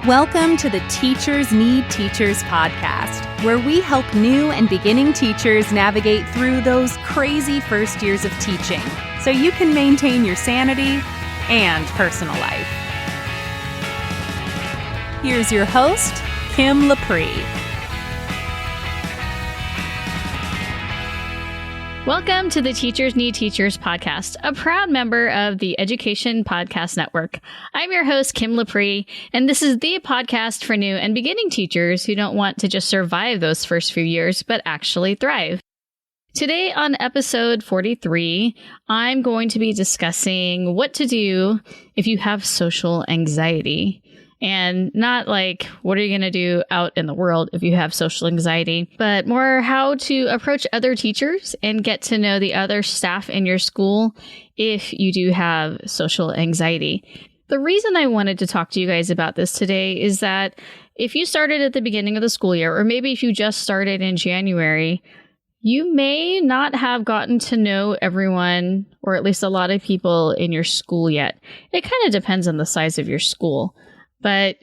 Welcome to the Teachers Need Teachers podcast, where we help new and beginning teachers navigate through those crazy first years of teaching so you can maintain your sanity and personal life. Here's your host, Kim Lepre. Welcome to the Teachers Need Teachers podcast, a proud member of the Education Podcast Network. I'm your host, Kim Lepre, and this is the podcast for new and beginning teachers who don't want to just survive those first few years, but actually thrive. Today on episode 43, I'm going to be discussing what to do if you have social anxiety. And not like, what are you going to do out in the world if you have social anxiety, but more how to approach other teachers and get to know the other staff in your school if you do have social anxiety. The reason I wanted to talk to you guys about this today is that if you started at the beginning of the school year, or maybe if you just started in January, you may not have gotten to know everyone, or at least a lot of people in your school yet. It kind of depends on the size of your school. But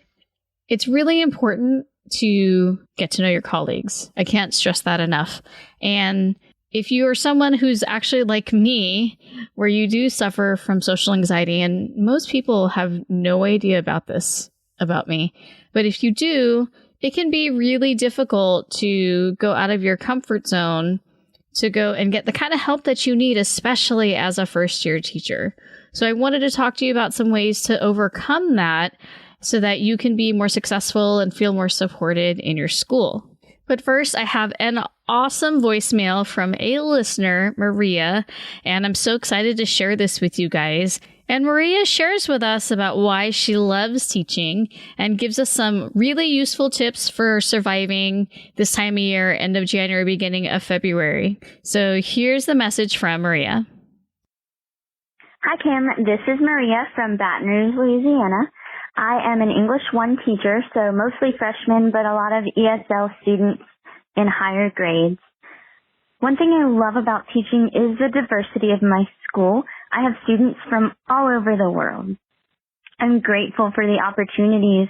it's really important to get to know your colleagues. I can't stress that enough. And if you are someone who's actually like me, where you do suffer from social anxiety, and most people have no idea about this about me, but if you do, it can be really difficult to go out of your comfort zone to go and get the kind of help that you need, especially as a first-year teacher. So I wanted to talk to you about some ways to overcome that, so that you can be more successful and feel more supported in your school. But first, I have an awesome voicemail from a listener, Maria, and I'm so excited to share this with you guys. And Maria shares with us about why she loves teaching and gives us some really useful tips for surviving this time of year, end of January, beginning of February. So here's the message from Maria. Hi, Kim. This is Maria from Baton Rouge, Louisiana. I am an English 1 teacher, so mostly freshmen, but a lot of ESL students in higher grades. One thing I love about teaching is the diversity of my school. I have students from all over the world. I'm grateful for the opportunities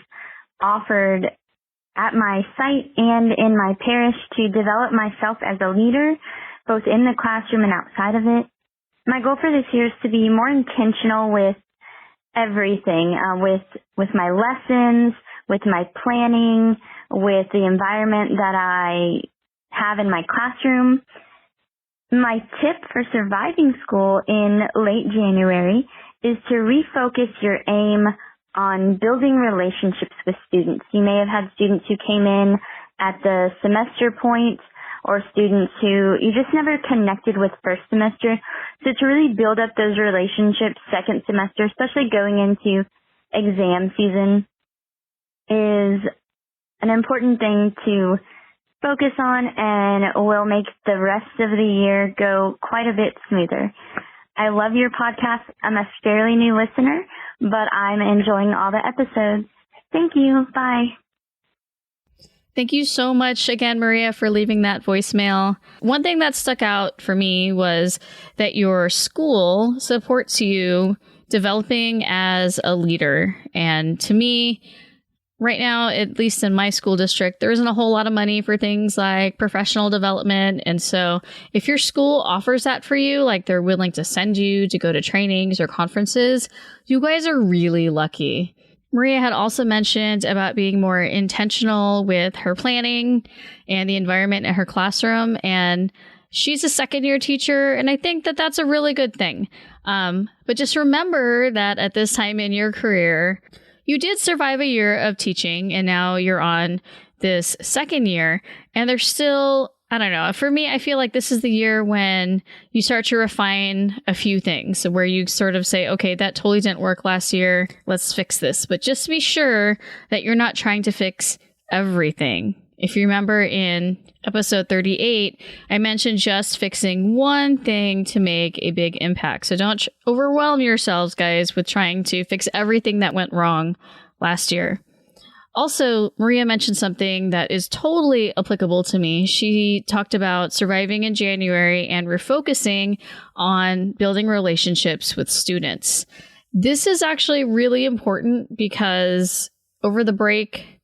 offered at my site and in my parish to develop myself as a leader, both in the classroom and outside of it. My goal for this year is to be more intentional with everything, with my lessons, with my planning, with the environment that I have in my classroom. My tip for surviving school in late January is to refocus your aim on building relationships with students. You may have had students who came in at the semester point, or students who you just never connected with first semester. So to really build up those relationships second semester, especially going into exam season, is an important thing to focus on and will make the rest of the year go quite a bit smoother. I love your podcast. I'm a fairly new listener, but I'm enjoying all the episodes. Thank you. Bye. Thank you so much again, Maria, for leaving that voicemail. One thing that stuck out for me was that your school supports you developing as a leader. And to me, right now, at least in my school district, there isn't a whole lot of money for things like professional development. And so if your school offers that for you, like they're willing to send you to go to trainings or conferences, you guys are really lucky. Maria had also mentioned about being more intentional with her planning and the environment in her classroom. And she's a second-year teacher, and I think that that's a really good thing. But just remember that at this time in your career, you did survive a year of teaching, and now you're on this second year, and there's still, I don't know, for me, I feel like this is the year when you start to refine a few things, so where you sort of say, okay, that totally didn't work last year, let's fix this. But just be sure that you're not trying to fix everything. If you remember in episode 38, I mentioned just fixing one thing to make a big impact. So don't overwhelm yourselves, guys, with trying to fix everything that went wrong last year. Also, Maria mentioned something that is totally applicable to me. She talked about surviving in January and refocusing on building relationships with students. This is actually really important because over the break,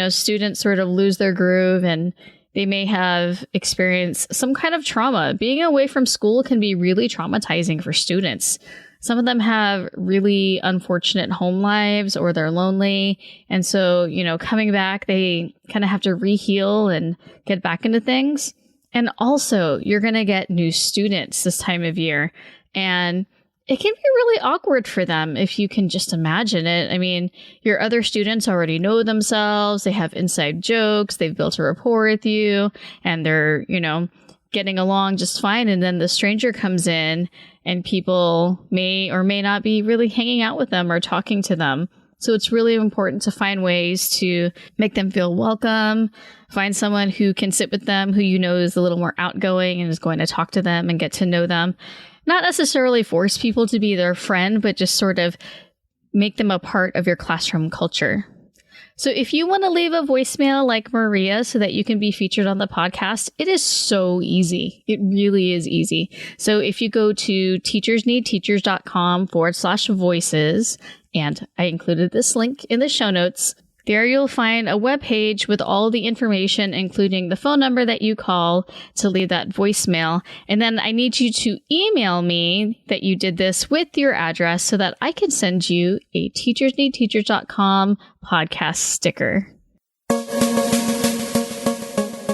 students sort of lose their groove and they may have experienced some kind of trauma. Being away from school can be really traumatizing for students. Some of them have really unfortunate home lives or they're lonely. And so, coming back, they kind of have to reheal and get back into things. And also, you're going to get new students this time of year. And it can be really awkward for them if you can just imagine it. I mean, your other students already know themselves. They have inside jokes. They've built a rapport with you and they're, getting along just fine. And then the stranger comes in and people may or may not be really hanging out with them or talking to them. So it's really important to find ways to make them feel welcome, find someone who can sit with them, who is a little more outgoing and is going to talk to them and get to know them. Not necessarily force people to be their friend, but just sort of make them a part of your classroom culture. So if you want to leave a voicemail like Maria so that you can be featured on the podcast, it is so easy. It really is easy. So if you go to teachersneedteachers.com/voices, and I included this link in the show notes, there you'll find a web page with all the information, including the phone number that you call to leave that voicemail. And then I need you to email me that you did this with your address so that I can send you a teachersneedteachers.com podcast sticker.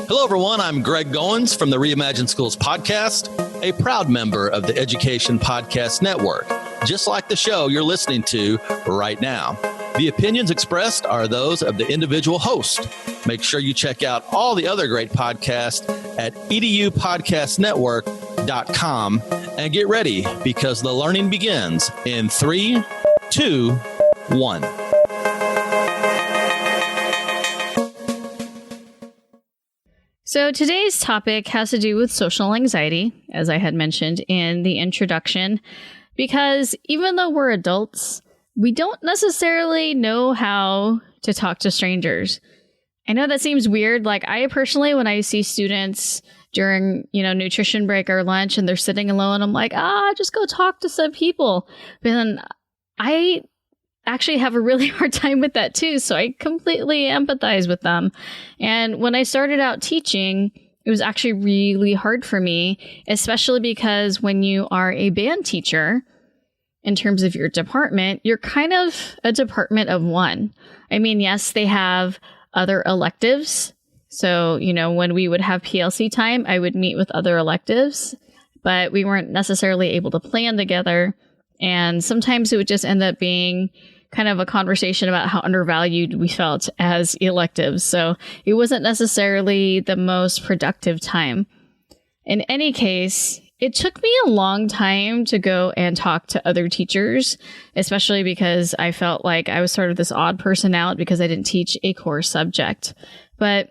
Hello, everyone. I'm Greg Goins from the Reimagine Schools podcast, a proud member of the Education Podcast Network, just like the show you're listening to right now. The opinions expressed are those of the individual host. Make sure you check out all the other great podcasts at edupodcastnetwork.com and get ready because the learning begins in 3, 2, 1. So today's topic has to do with social anxiety, as I had mentioned in the introduction, because even though we're adults, we don't necessarily know how to talk to strangers. I know that seems weird. Like I personally, when I see students during, nutrition break or lunch and they're sitting alone, I'm like, just go talk to some people. But then I actually have a really hard time with that too. So I completely empathize with them. And when I started out teaching, it was actually really hard for me, especially because when you are a band teacher, in terms of your department, you're kind of a department of one. I mean, yes, they have other electives. So, when we would have PLC time, I would meet with other electives, but we weren't necessarily able to plan together. And sometimes it would just end up being kind of a conversation about how undervalued we felt as electives. So it wasn't necessarily the most productive time. In any case, it took me a long time to go and talk to other teachers, especially because I felt like I was sort of this odd person out because I didn't teach a core subject. But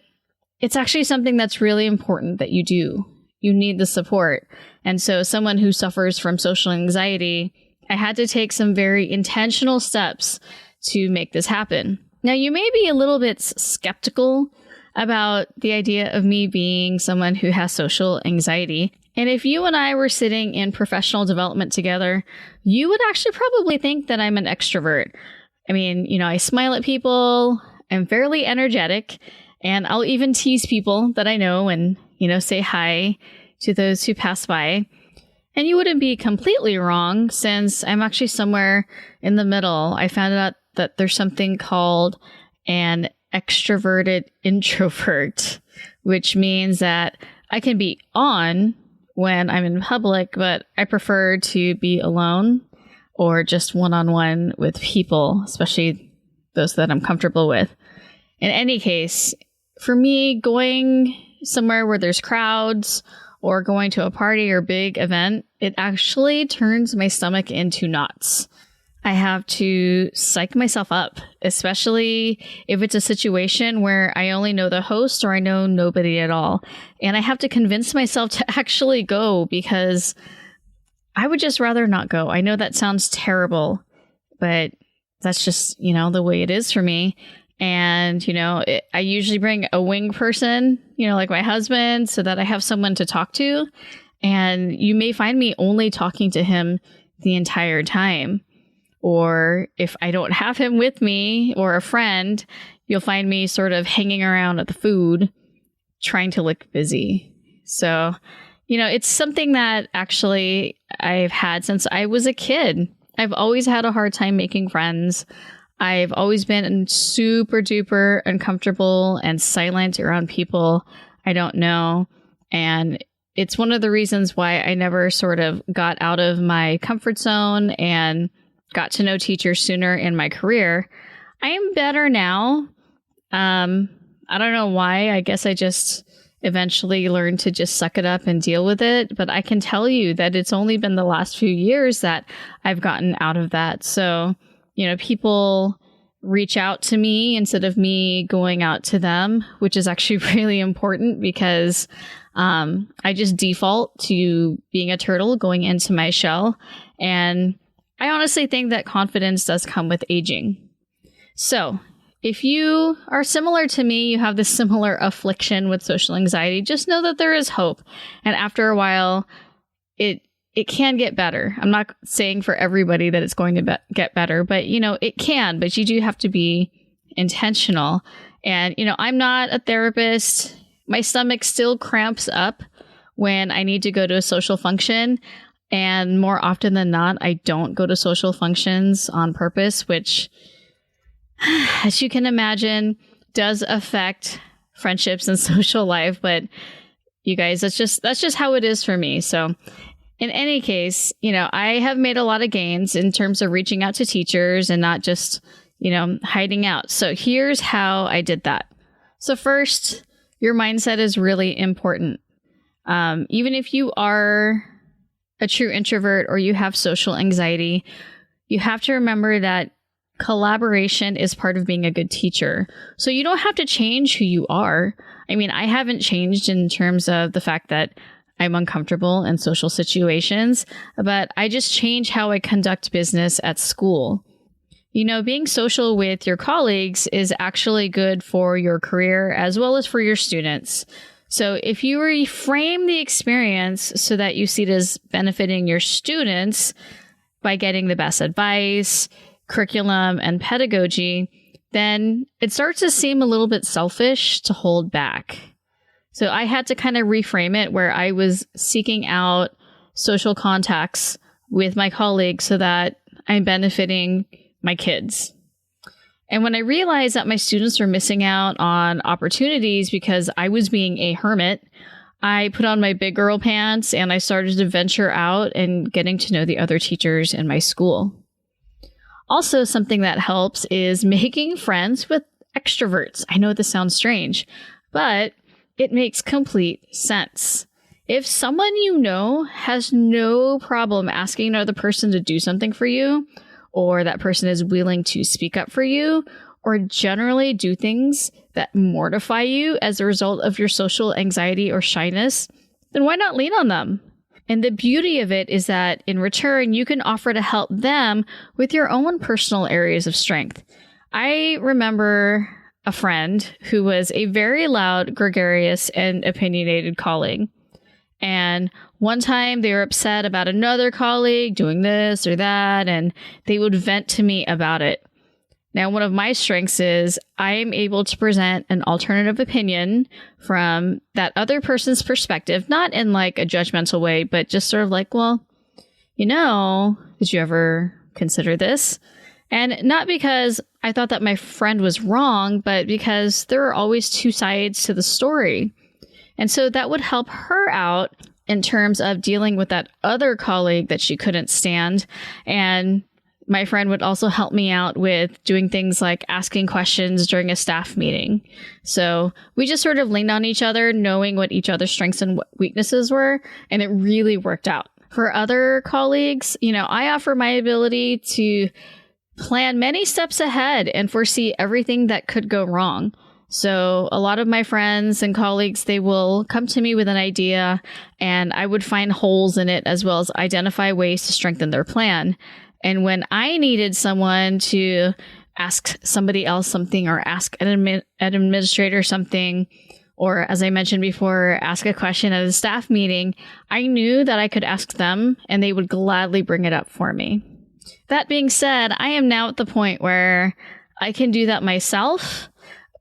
it's actually something that's really important that you do. You need the support. And so someone who suffers from social anxiety, I had to take some very intentional steps to make this happen. Now, you may be a little bit skeptical about the idea of me being someone who has social anxiety. And if you and I were sitting in professional development together, you would actually probably think that I'm an extrovert. I mean, I smile at people, I'm fairly energetic, and I'll even tease people that I know and, say hi to those who pass by. And you wouldn't be completely wrong since I'm actually somewhere in the middle. I found out that there's something called an extroverted introvert, which means that I can be on when I'm in public, but I prefer to be alone or just one-on-one with people, especially those that I'm comfortable with. In any case, for me, going somewhere where there's crowds or going to a party or big event, it actually turns my stomach into knots. I have to psych myself up, especially if it's a situation where I only know the host or I know nobody at all. And I have to convince myself to actually go because I would just rather not go. I know that sounds terrible, but that's just, the way it is for me. And, I usually bring a wing person, like my husband, so that I have someone to talk to. And you may find me only talking to him the entire time. or if I don't have him with me or a friend, you'll find me sort of hanging around at the food, trying to look busy. So, it's something that actually I've had since I was a kid. I've always had a hard time making friends. I've always been super duper uncomfortable and silent around people I don't know. And it's one of the reasons why I never sort of got out of my comfort zone and got to know teachers sooner in my career. I am better now. I don't know why. I guess I just eventually learned to just suck it up and deal with it. But I can tell you that it's only been the last few years that I've gotten out of that. So, people reach out to me instead of me going out to them, which is actually really important because I just default to being a turtle going into my shell. And I honestly think that confidence does come with aging. So if you are similar to me, you have this similar affliction with social anxiety, just know that there is hope. And after a while, it can get better. I'm not saying for everybody that it's going to get better, but it can, but you do have to be intentional. And, I'm not a therapist. My stomach still cramps up when I need to go to a social function. And more often than not, I don't go to social functions on purpose, which, as you can imagine, does affect friendships and social life. But you guys, that's just how it is for me. So in any case, I have made a lot of gains in terms of reaching out to teachers and not just, hiding out. So here's how I did that. So first, your mindset is really important. Even if you are a true introvert or you have social anxiety, you have to remember that collaboration is part of being a good teacher. So you don't have to change who you are. I mean, I haven't changed in terms of the fact that I'm uncomfortable in social situations, but I just change how I conduct business at school. Being social with your colleagues is actually good for your career as well as for your students. So if you reframe the experience so that you see it as benefiting your students by getting the best advice, curriculum, and pedagogy, then it starts to seem a little bit selfish to hold back. So I had to kind of reframe it where I was seeking out social contacts with my colleagues so that I'm benefiting my kids. And when I realized that my students were missing out on opportunities because I was being a hermit, I put on my big girl pants and I started to venture out and getting to know the other teachers in my school. Also, something that helps is making friends with extroverts. I know this sounds strange, but it makes complete sense. If someone has no problem asking another person to do something for you, or that person is willing to speak up for you, or generally do things that mortify you as a result of your social anxiety or shyness, then why not lean on them? And the beauty of it is that in return, you can offer to help them with your own personal areas of strength. I remember a friend who was a very loud, gregarious, and opinionated colleague. And one time they were upset about another colleague doing this or that, and they would vent to me about it. Now, one of my strengths is I am able to present an alternative opinion from that other person's perspective, not in like a judgmental way, but just sort of like, well, did you ever consider this? And not because I thought that my friend was wrong, but because there are always two sides to the story. And so that would help her out in terms of dealing with that other colleague that she couldn't stand. And my friend would also help me out with doing things like asking questions during a staff meeting. So we just sort of leaned on each other, knowing what each other's strengths and weaknesses were. And it really worked out. For other colleagues, I offer my ability to plan many steps ahead and foresee everything that could go wrong. So a lot of my friends and colleagues, they will come to me with an idea and I would find holes in it as well as identify ways to strengthen their plan. And when I needed someone to ask somebody else something or ask an administrator something, or as I mentioned before, ask a question at a staff meeting, I knew that I could ask them and they would gladly bring it up for me. That being said, I am now at the point where I can do that myself,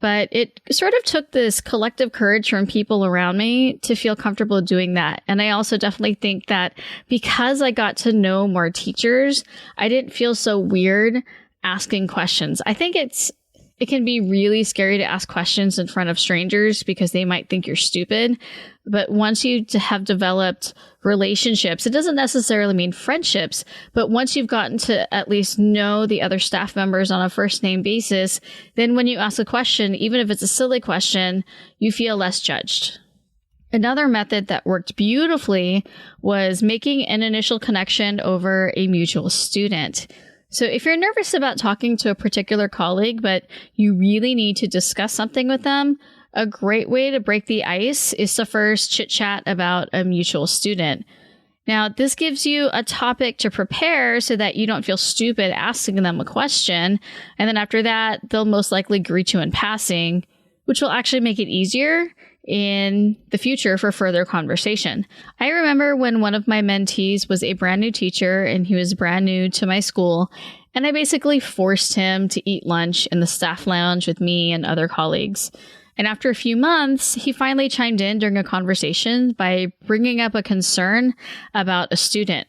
but it sort of took this collective courage from people around me to feel comfortable doing that. And I also definitely think that because I got to know more teachers, I didn't feel so weird asking questions. I think it can be really scary to ask questions in front of strangers because they might think you're stupid. But once you have developed relationships, it doesn't necessarily mean friendships, but once you've gotten to at least know the other staff members on a first name basis, then when you ask a question, even if it's a silly question, you feel less judged. Another method that worked beautifully was making an initial connection over a mutual student. So if you're nervous about talking to a particular colleague, but you really need to discuss something with them, a great way to break the ice is to first chit-chat about a mutual student. Now, this gives you a topic to prepare so that you don't feel stupid asking them a question. And then after that, they'll most likely greet you in passing, which will actually make it easier in the future for further conversation. I remember when one of my mentees was a brand new teacher and he was brand new to my school, and I basically forced him to eat lunch in the staff lounge with me and other colleagues. And after a few months, he finally chimed in during a conversation by bringing up a concern about a student.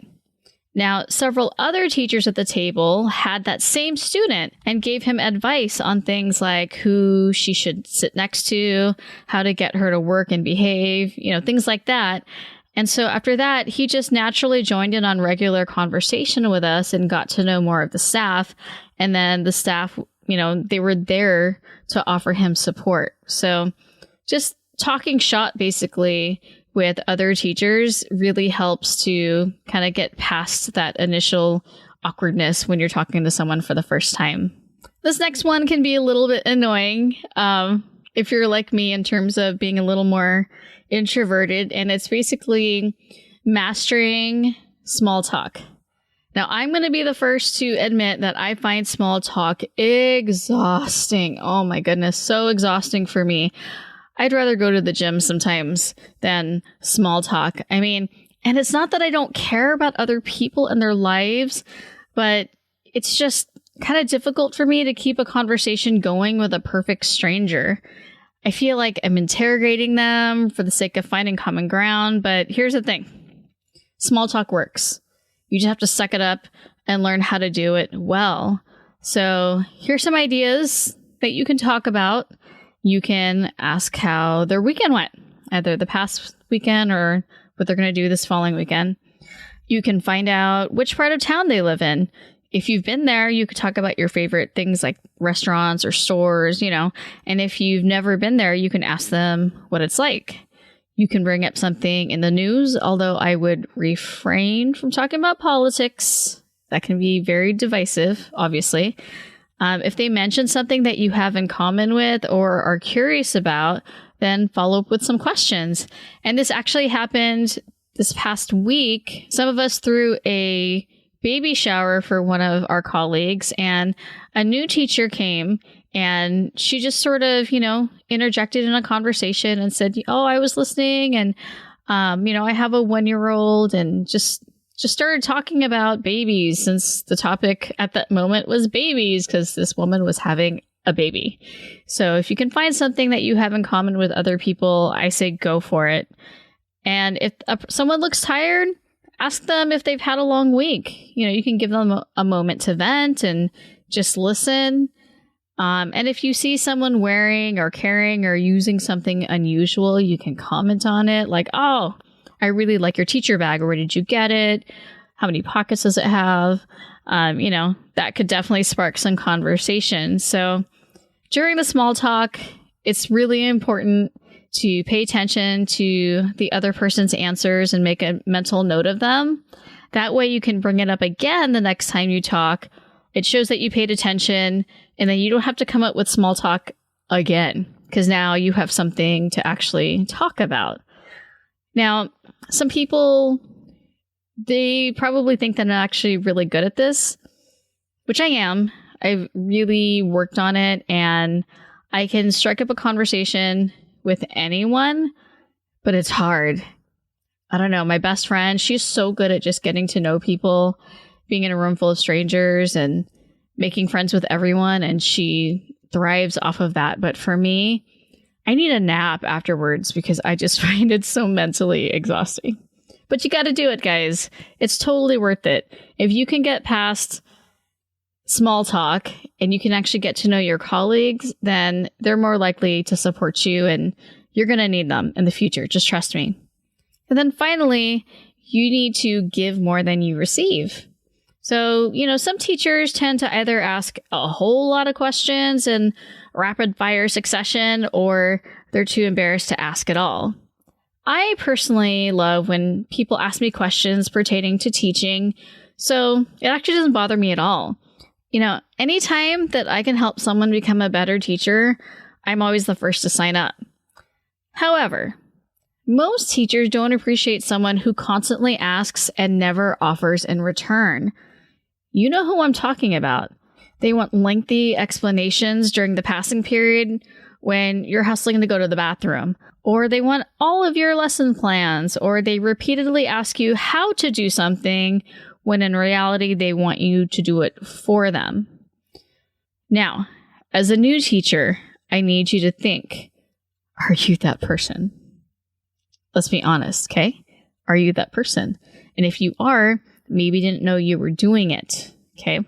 Now, several other teachers at the table had that same student and gave him advice on things like who she should sit next to, how to get her to work and behave, things like that. And so after that, he just naturally joined in on regular conversation with us and got to know more of the staff. And then the staff, they were there to offer him support. So just talking shop basically with other teachers really helps to kind of get past that initial awkwardness when you're talking to someone for the first time. This next one can be a little bit annoying if you're like me in terms of being a little more introverted, and it's basically mastering small talk. Now, I'm going to be the first to admit that I find small talk exhausting. Oh my goodness, so exhausting for me. I'd rather go to the gym sometimes than small talk. I mean, and it's not that I don't care about other people and their lives, but it's just kind of difficult for me to keep a conversation going with a perfect stranger. I feel like I'm interrogating them for the sake of finding common ground, but here's the thing. Small talk works. You just have to suck it up and learn how to do it well. So here's some ideas that you can talk about. You can ask how their weekend went, either the past weekend or what they're going to do this following weekend. You can find out which part of town they live in. If you've been there, you could talk about your favorite things like restaurants or stores, and if you've never been there, you can ask them what it's like. You can bring up something in the news, although I would refrain from talking about politics. That can be very divisive, obviously. If they mention something that you have in common with or are curious about, then follow up with some questions. And this actually happened this past week. Some of us threw a baby shower for one of our colleagues, and a new teacher came and she just sort of, interjected in a conversation and said, "Oh, I was listening, and, I have a 1-year-old," and just started talking about babies, since the topic at that moment was babies, because this woman was having a baby. So if you can find something that you have in common with other people, I say go for it. And if someone looks tired, ask them if they've had a long week. You can give them a moment to vent and just listen. And if you see someone wearing or carrying or using something unusual, you can comment on it, like, "Oh, I really like your teacher bag," or "Where did you get it? How many pockets does it have?" That could definitely spark some conversation. So during the small talk, it's really important to pay attention to the other person's answers and make a mental note of them. That way you can bring it up again the next time you talk. It shows that you paid attention, and then you don't have to come up with small talk again, because now you have something to actually talk about. Now, some people, they probably think that I'm actually really good at this, which I am. I've really worked on it, and I can strike up a conversation with anyone, but it's hard. I don't know. My best friend, she's so good at just getting to know people. being in a room full of strangers and making friends with everyone, and she thrives off of that. But for me, I need a nap afterwards because I just find it so mentally exhausting. But you got to do it, guys. It's totally worth it. If you can get past small talk and you can actually get to know your colleagues, then they're more likely to support you, and you're going to need them in the future. Just trust me. And then finally, you need to give more than you receive. So, some teachers tend to either ask a whole lot of questions in rapid fire succession, or they're too embarrassed to ask at all. I personally love when people ask me questions pertaining to teaching, so it actually doesn't bother me at all. Anytime that I can help someone become a better teacher, I'm always the first to sign up. However, most teachers don't appreciate someone who constantly asks and never offers in return. You know who I'm talking about. They want lengthy explanations during the passing period when you're hustling to go to the bathroom, or they want all of your lesson plans, or they repeatedly ask you how to do something when in reality they want you to do it for them. Now, as a new teacher, I need you to think, are you that person? Let's be honest, okay? Are you that person? And if you are, maybe you didn't know you were doing it, okay?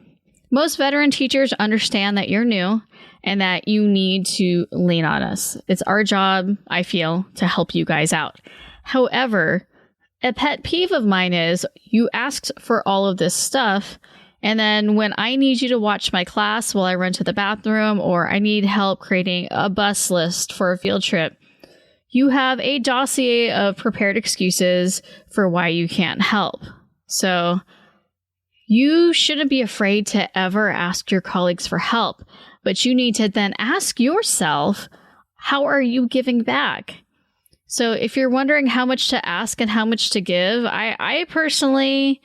Most veteran teachers understand that you're new and that you need to lean on us. It's our job, I feel, to help you guys out. However, a pet peeve of mine is you asked for all of this stuff, and then when I need you to watch my class while I run to the bathroom, or I need help creating a bus list for a field trip, you have a dossier of prepared excuses for why you can't help. So you shouldn't be afraid to ever ask your colleagues for help, but you need to then ask yourself, how are you giving back? So if you're wondering how much to ask and how much to give, I personally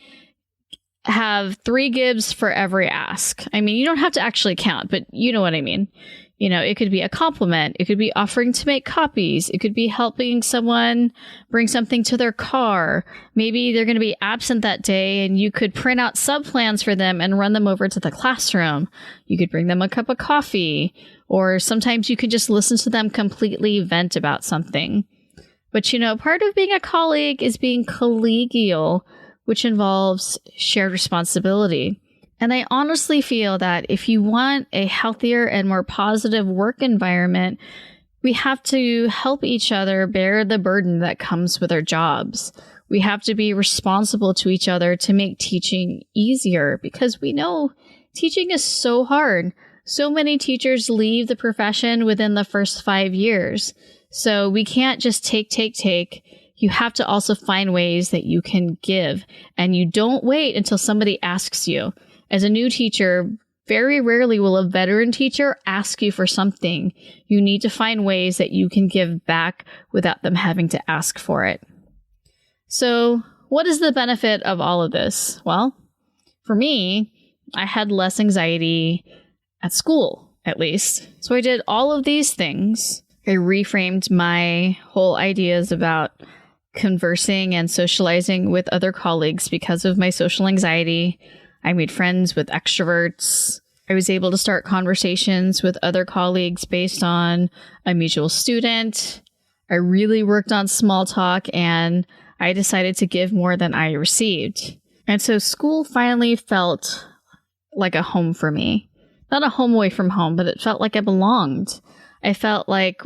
have 3 gives for every ask. I mean, you don't have to actually count, but you know what I mean. It could be a compliment. It could be offering to make copies. It could be helping someone bring something to their car. Maybe they're going to be absent that day and you could print out subplans for them and run them over to the classroom. You could bring them a cup of coffee, or sometimes you could just listen to them completely vent about something. But part of being a colleague is being collegial, which involves shared responsibility. And I honestly feel that if you want a healthier and more positive work environment, we have to help each other bear the burden that comes with our jobs. We have to be responsible to each other to make teaching easier, because we know teaching is so hard. So many teachers leave the profession within the first 5 years. So we can't just take. You have to also find ways that you can give, and you don't wait until somebody asks you. As a new teacher, very rarely will a veteran teacher ask you for something. You need to find ways that you can give back without them having to ask for it. So, what is the benefit of all of this? Well, for me, I had less anxiety at school, at least. So I did all of these things. I reframed my whole ideas about conversing and socializing with other colleagues because of my social anxiety. I made friends with extroverts. I was able to start conversations with other colleagues based on a mutual student. I really worked on small talk, and I decided to give more than I received. And so school finally felt like a home for me. Not a home away from home, but it felt like I belonged. I felt like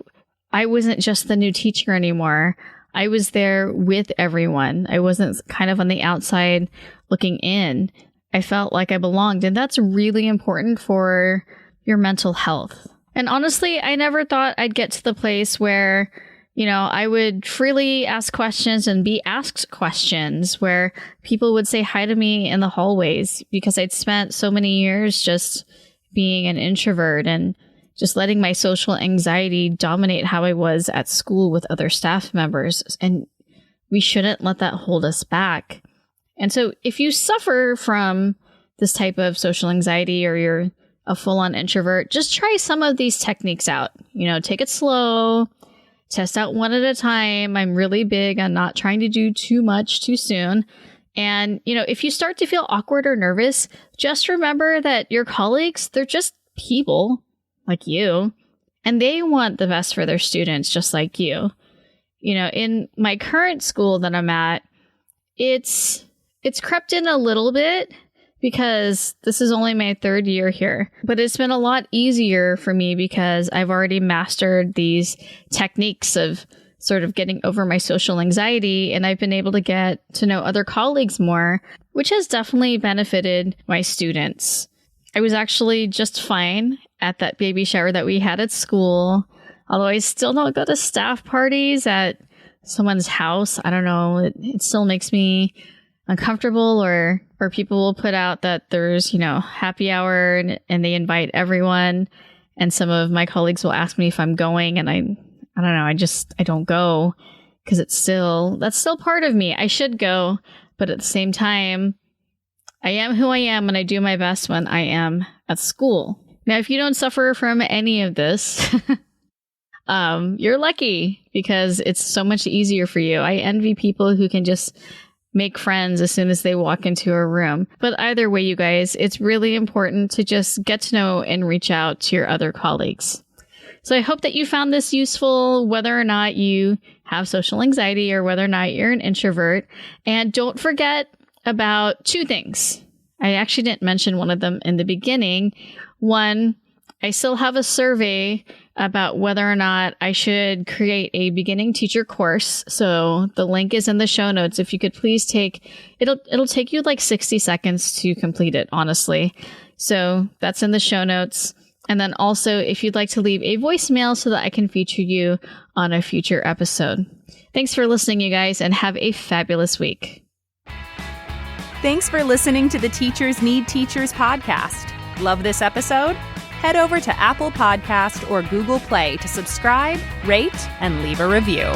I wasn't just the new teacher anymore. I was there with everyone. I wasn't kind of on the outside looking in. I felt like I belonged, and that's really important for your mental health. And honestly, I never thought I'd get to the place where, I would freely ask questions and be asked questions, where people would say hi to me in the hallways, because I'd spent so many years just being an introvert and just letting my social anxiety dominate how I was at school with other staff members. And we shouldn't let that hold us back. And so if you suffer from this type of social anxiety, or you're a full-on introvert, just try some of these techniques out. Take it slow, test out one at a time. I'm really big on not trying to do too much too soon. And, if you start to feel awkward or nervous, just remember that your colleagues, they're just people like you, and they want the best for their students just like you. In my current school that I'm at, it's crept in a little bit because this is only my 3rd year here. But it's been a lot easier for me because I've already mastered these techniques of sort of getting over my social anxiety, and I've been able to get to know other colleagues more, which has definitely benefited my students. I was actually just fine at that baby shower that we had at school, although I still don't go to staff parties at someone's house. I don't know, it still makes me uncomfortable, or people will put out that there's, happy hour and they invite everyone. And some of my colleagues will ask me if I'm going, and I don't know, I don't go because that's still part of me. I should go, but at the same time, I am who I am and I do my best when I am at school. Now, if you don't suffer from any of this, you're lucky because it's so much easier for you. I envy people who can just make friends as soon as they walk into a room. But either way, you guys, it's really important to just get to know and reach out to your other colleagues. So I hope that you found this useful, whether or not you have social anxiety or whether or not you're an introvert. And don't forget about 2 things. I actually didn't mention one of them in the beginning. One, I still have a survey about whether or not I should create a beginning teacher course. So the link is in the show notes. If you could please it'll take you like 60 seconds to complete it, honestly. So that's in the show notes. And then also, if you'd like to leave a voicemail so that I can feature you on a future episode. Thanks for listening, you guys, and have a fabulous week. Thanks for listening to the Teachers Need Teachers podcast. Love this episode? Head over to Apple Podcast or Google Play to subscribe, rate, and leave a review.